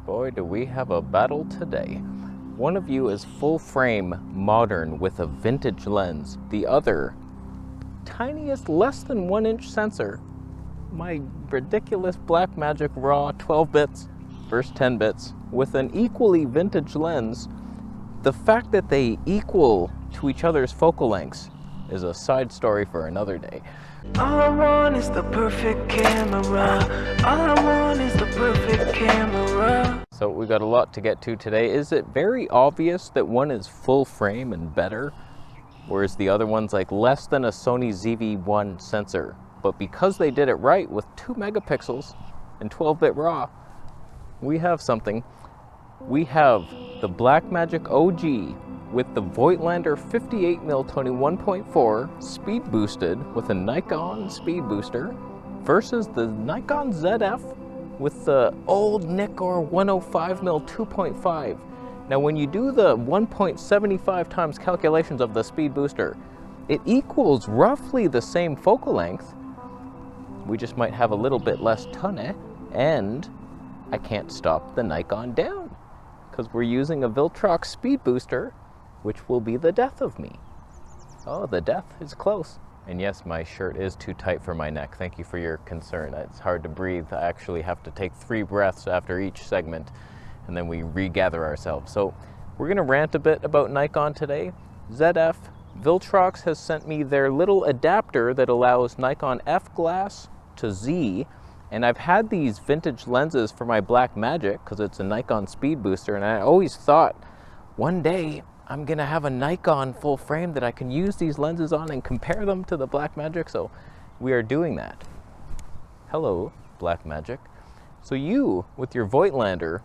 Boy, do we have a battle today. One of you is full frame modern with a vintage lens. The other, tiniest, less than 1 inch sensor. My ridiculous Blackmagic RAW 12 bits versus 10 bits with an equally vintage lens. The fact that they equal to each other's focal lengths is a side story for another day. All I want is the perfect camera. All I want is the perfect camera. So we got a lot to get to today. Is it very obvious that one is full frame and better, whereas the other one's like less than a Sony ZV-1 sensor? But because they did it right with 2 megapixels and 12-bit RAW, we have something. We have the Blackmagic OG with the Voigtlander 58mm 21.4 speed boosted with a Nikon speed booster versus the Nikon ZF with the old Nikkor 105mm 2.5. Now when you do the 1.75 times calculations of the speed booster, it equals roughly the same focal length. We just might have a little bit less tonne, and I can't stop the Nikon down because we're using a Viltrox speed booster, which will be the death of me. Oh, the death is close. And yes, my shirt is too tight for my neck. Thank you for your concern. It's hard to breathe. I actually have to take 3 breaths after each segment, and then we regather ourselves. So we're gonna rant a bit about Nikon today. ZF, Viltrox has sent me their little adapter that allows Nikon F-glass to Z, and I've had these vintage lenses for my Blackmagic because it's a Nikon speed booster, and I always thought one day I'm gonna have a Nikon full frame that I can use these lenses on and compare them to the Blackmagic, so we are doing that. Hello, Blackmagic. So you, with your Voigtlander,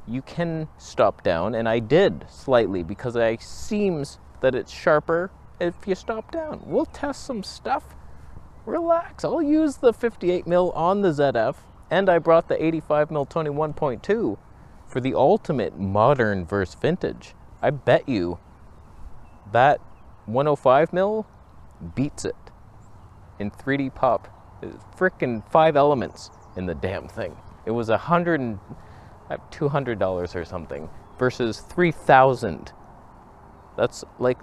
you can stop down, and I did slightly because it seems that it's sharper if you stop down. We'll test some stuff. Relax, I'll use the 58mm on the ZF, and I brought the 85mm 21.2 for the ultimate modern versus vintage. I bet you that 105mm beats it in 3D pop. Frickin' 5 elements in the damn thing. It was $200 or something versus 3,000. That's like,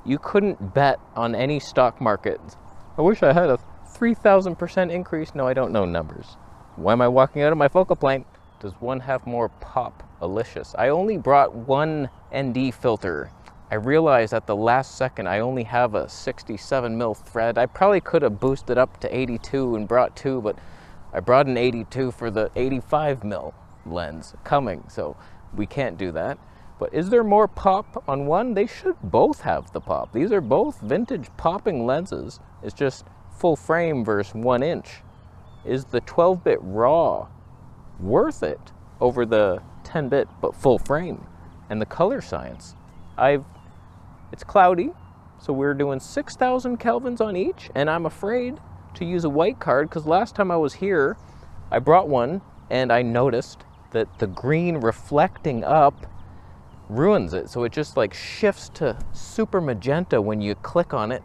you couldn't bet on any stock market. I wish I had a 3,000% increase. No, I don't know numbers. Why am I walking out of my focal plane? Does one have more pop-alicious? I only brought 1 ND filter. I realized at the last second I only have a 67mm thread. I probably could have boosted up to 82 and brought 2, but I brought an 82 for the 85mm lens coming, so we can't do that. But is there more pop on one? They should both have the pop. These are both vintage popping lenses. It's just full frame versus 1 inch. Is the 12-bit RAW worth it over the 10-bit but full frame? And the color science, it's cloudy, so we're doing 6,000 kelvins on each, and I'm afraid to use a white card because last time I was here I brought one and I noticed that the green reflecting up ruins it, so it just like shifts to super magenta when you click on it.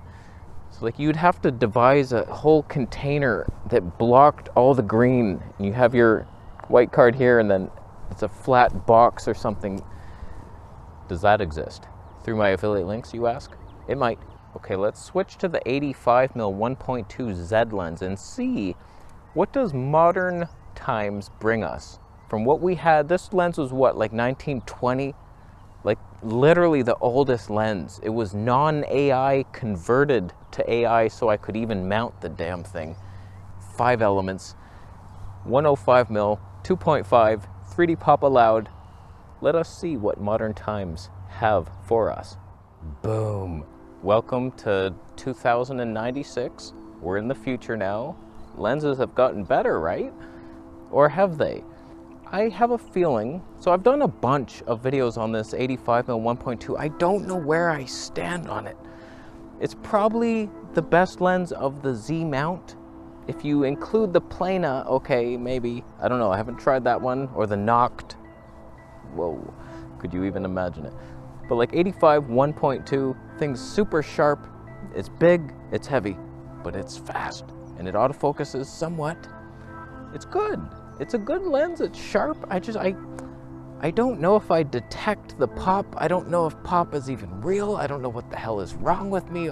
So like you'd have to devise a whole container that blocked all the green, and you have your white card here and then it's a flat box or something. Does that exist? Through my affiliate links, you ask? It might. Okay, let's switch to the 85mm 1.2 Z lens and see what does modern times bring us. From what we had, this lens was what, like 1920? Like literally the oldest lens. It was non-AI converted to AI so I could even mount the damn thing. 5 elements, 105mm, 2.5, 3D pop allowed. Let us see what modern times have for us. Boom. Welcome to 2096. We're in the future now. Lenses have gotten better, right? Or have they? I have a feeling, so I've done a bunch of videos on this 85mm 1.2. I don't know where I stand on it. It's probably the best lens of the Z mount. If you include the Plana, okay, maybe. I don't know, I haven't tried that one, or the Noct. Whoa, could you even imagine it? But like 85 1.2, thing's super sharp, it's big, it's heavy, but it's fast, and it autofocuses somewhat. It's good. It's a good lens, it's sharp. I don't know if I detect the pop. I don't know if pop is even real. I don't know what the hell is wrong with me.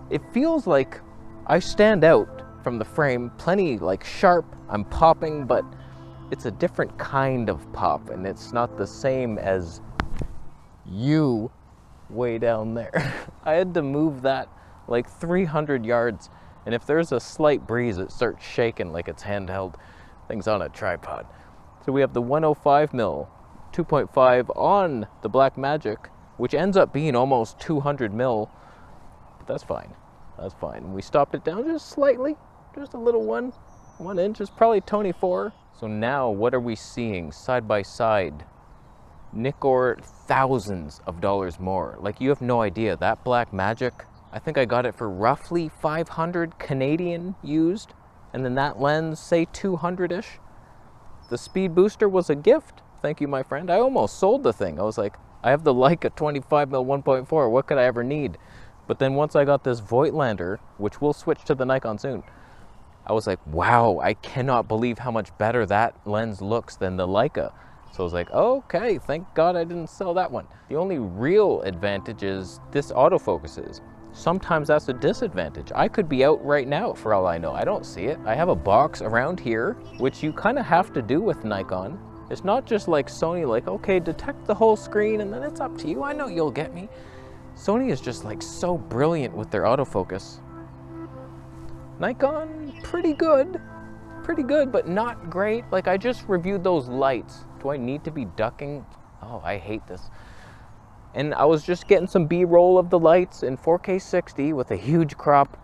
It feels like I stand out from the frame, plenty like sharp, I'm popping, but it's a different kind of pop, and it's not the same as you way down there. I had to move that like 300 yards, and if there's a slight breeze, it starts shaking like it's handheld. Things on a tripod. So we have the 105mm 2.5 on the Blackmagic, which ends up being almost 200mm, but that's fine. That's fine. We stopped it down just slightly, just a little 1 inch. It's probably 24. So now what are we seeing side by side? Nikkor, thousands of dollars more. Like, you have no idea. That Blackmagic, I think I got it for roughly 500 Canadian used, and then that lens, say 200-ish. The speed booster was a gift. Thank you, my friend. I almost sold the thing. I was like, I have the Leica 25mm 1.4. What could I ever need? But then once I got this Voigtlander, which we'll switch to the Nikon soon, I was like, wow, I cannot believe how much better that lens looks than the Leica. So I was like, okay, thank God I didn't sell that one. The only real advantage is this autofocus is. Sometimes that's a disadvantage. I could be out right now for all I know. I don't see it. I have a box around here, which you kind of have to do with Nikon. It's not just like Sony, like, okay, detect the whole screen and then it's up to you. I know you'll get me. Sony is just like so brilliant with their autofocus. Nikon, pretty good, but not great. Like, I just reviewed those lights. Do I need to be ducking? Oh, I hate this. And I was just getting some B-roll of the lights in 4K 60 with a huge crop.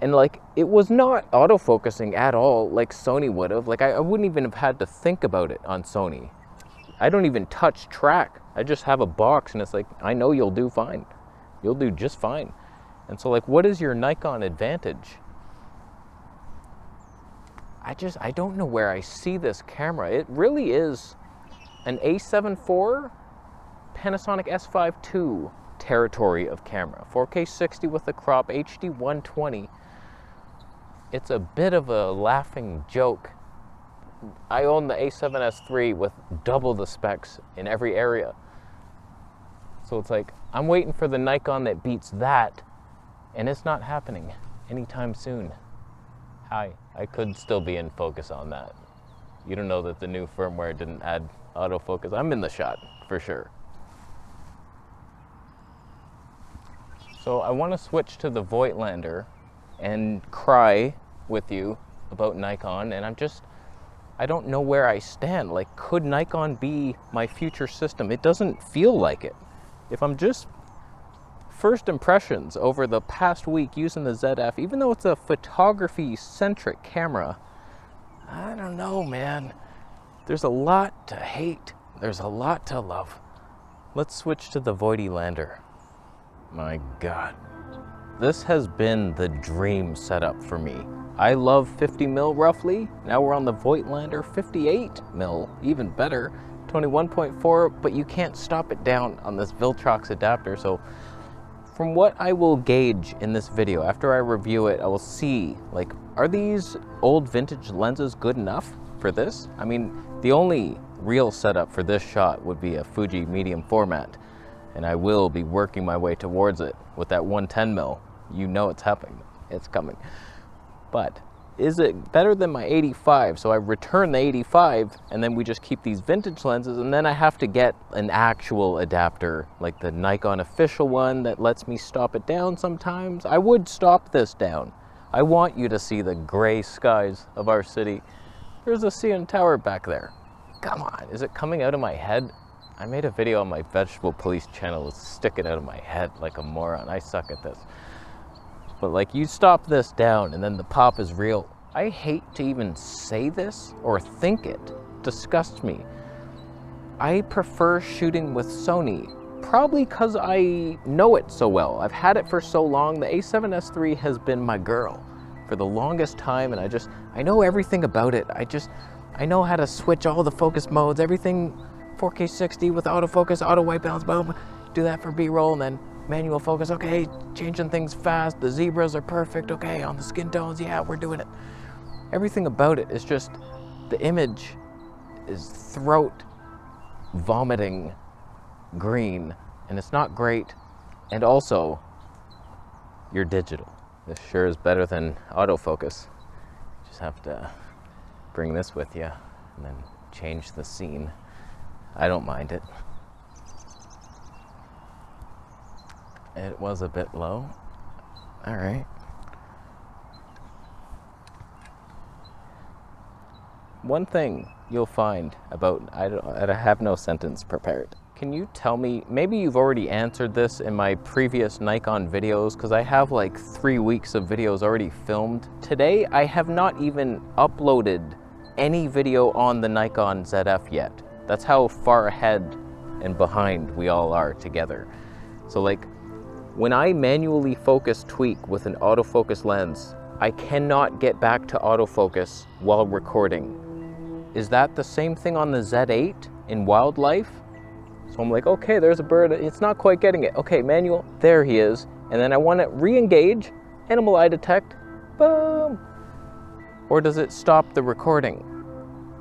And like, it was not autofocusing at all like Sony would have. Like, I wouldn't even have had to think about it on Sony. I don't even touch track. I just have a box and it's like, I know you'll do fine. You'll do just fine. And so like, what is your Nikon advantage? I don't know where I see this camera. It really is an A7 IV Panasonic S5 II territory of camera. 4K 60 with a crop, HD 120. It's a bit of a laughing joke. I own the A7S III with double the specs in every area. So it's like, I'm waiting for the Nikon that beats that, and it's not happening anytime soon. Hi, I could still be in focus on that. You don't know that the new firmware didn't add autofocus. I'm in the shot, for sure. So I want to switch to the Voigtlander and cry with you about Nikon, and I don't know where I stand. Like, could Nikon be my future system? It doesn't feel like it. If I'm just first impressions over the past week using the ZF, even though it's a photography-centric camera, I don't know, man. There's a lot to hate. There's a lot to love. Let's switch to the Voigtlander. My God. This has been the dream setup for me. I love 50mm roughly. Now we're on the Voigtlander 58mm, even better. 21.4, but you can't stop it down on this Viltrox adapter. So from what I will gauge in this video, after I review it, I will see, like, are these old vintage lenses good enough for this? I mean, the only real setup for this shot would be a Fuji medium format, and I will be working my way towards it with that 110mm. You know it's happening, it's coming. But is it better than my 85? So I return the 85 and then we just keep these vintage lenses, and then I have to get an actual adapter, like the Nikon official one that lets me stop it down sometimes. I would stop this down. I want you to see the gray skies of our city. There's a CN Tower back there. Come on, is it coming out of my head? I made a video on my Vegetable Police channel with sticking out of my head like a moron. I suck at this. But like, you stop this down and then the pop is real. I hate to even say this or think it. Disgusts me. I prefer shooting with Sony, probably because I know it so well. I've had it for so long. The A7S III has been my girl for the longest time, and I know everything about it. I know how to switch all the focus modes, everything 4K 60 with autofocus, auto white balance, boom, do that for B-roll, and then manual focus, okay, changing things fast, the zebras are perfect, okay, on the skin tones, yeah, we're doing it. Everything about it is just, the image is throat vomiting green, and it's not great. And also, you're digital. This sure is better than autofocus. You just have to bring this with you and then change the scene. I don't mind it. It was a bit low. All right. One thing you'll find about, I have no sentence prepared. Can you tell me, maybe you've already answered this in my previous Nikon videos, because I have like 3 weeks of videos already filmed. Today, I have not even uploaded any video on the Nikon ZF yet. That's how far ahead and behind we all are together. So like, when I manually focus tweak with an autofocus lens, I cannot get back to autofocus while recording. Is that the same thing on the Z8 in wildlife? So I'm like, okay, there's a bird, it's not quite getting it. Okay, manual, there he is. And then I want to re-engage, animal eye detect, boom. Or does it stop the recording?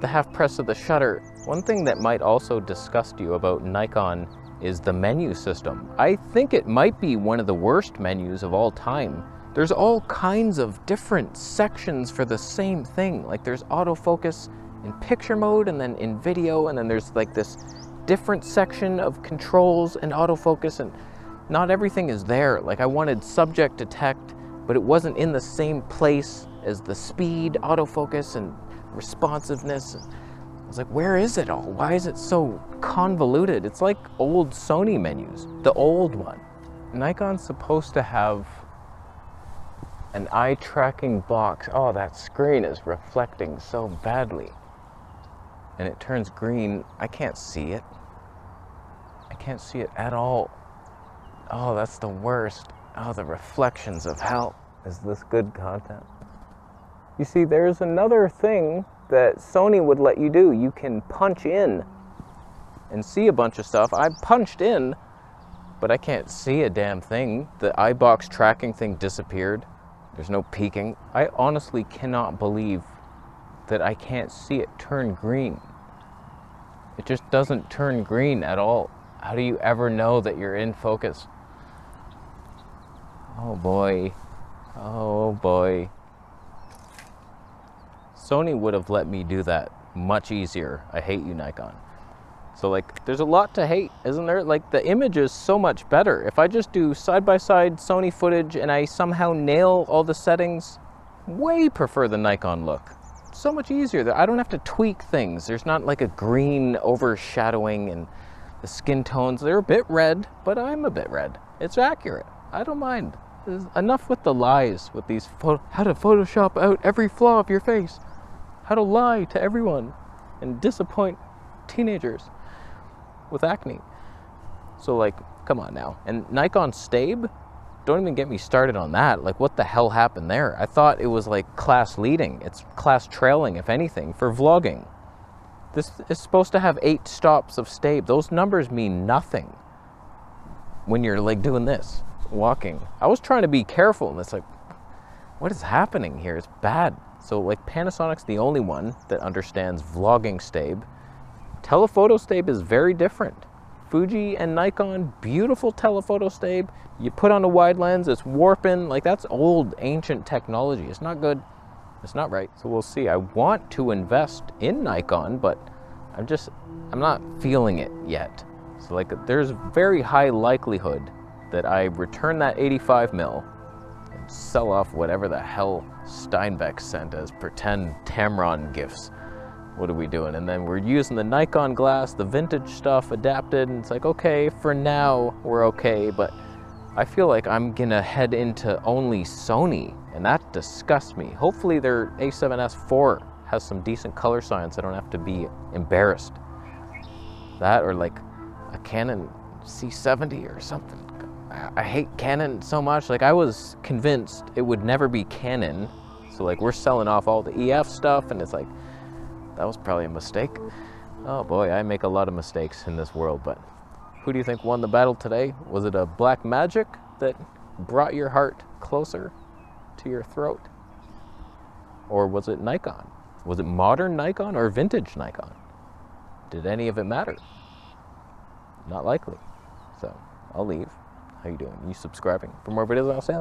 The half press of the shutter. One thing that might also disgust you about Nikon is the menu system. I think it might be one of the worst menus of all time. There's all kinds of different sections for the same thing. Like there's autofocus in picture mode and then in video, and then there's like this different section of controls and autofocus, and not everything is there. Like I wanted subject detect, but it wasn't in the same place as the speed, autofocus, and responsiveness. I was like, where is it all? Why is it so convoluted? It's like old Sony menus, the old one. Nikon's supposed to have an eye tracking box. Oh, that screen is reflecting so badly. And it turns green. I can't see it. I can't see it at all. Oh, that's the worst. Oh, the reflections of hell. Is this good content? You see, there's another thing that Sony would let you do. You can punch in and see a bunch of stuff. I punched in, but I can't see a damn thing. The iBox tracking thing disappeared. There's no peeking. I honestly cannot believe that I can't see it turn green. It just doesn't turn green at all. How do you ever know that you're in focus? Oh boy. Oh boy. Sony would have let me do that much easier. I hate you, Nikon. So like, there's a lot to hate, isn't there? Like the image is so much better. If I just do side-by-side Sony footage and I somehow nail all the settings, way prefer the Nikon look. So much easier. I don't have to tweak things. There's not like a green overshadowing, and the skin tones, they're a bit red, but I'm a bit red. It's accurate. I don't mind. There's enough with the lies with these how to Photoshop out every flaw of your face. How to lie to everyone and disappoint teenagers with acne. So like, come on now. And Nikon Stabe, don't even get me started on that. Like, what the hell happened there? I thought it was like class leading. It's class trailing, if anything, for vlogging. This is supposed to have 8 stops of Stabe. Those numbers mean nothing when you're like doing this, walking. I was trying to be careful, and it's like, what is happening here? It's bad. So like, Panasonic's the only one that understands vlogging Stabe. Telephoto Stabe is very different. Fuji and Nikon, beautiful telephoto Stabe. You put on a wide lens, it's warping. Like, that's old, ancient technology. It's not good. It's not right. So we'll see. I want to invest in Nikon, but I'm not feeling it yet. So like, there's very high likelihood that I return that 85mm and sell off whatever the hell Steinbeck sent as pretend Tamron gifts. What are we doing? And then we're using the Nikon glass, the vintage stuff adapted, and it's like, okay, for now we're okay, but I feel like I'm gonna head into only Sony, and that disgusts me. Hopefully their A7S IV has some decent color science. I don't have to be embarrassed. That, or like a Canon C70 or something. I hate Canon so much. Like, I was convinced it would never be Canon. So like, we're selling off all the EF stuff, and it's like, that was probably a mistake. Oh boy, I make a lot of mistakes in this world, but who do you think won the battle today? Was it a Blackmagic that brought your heart closer to your throat? Or was it Nikon? Was it modern Nikon or vintage Nikon? Did any of it matter? Not likely. So I'll leave. How you doing? You subscribing for more videos? I'll say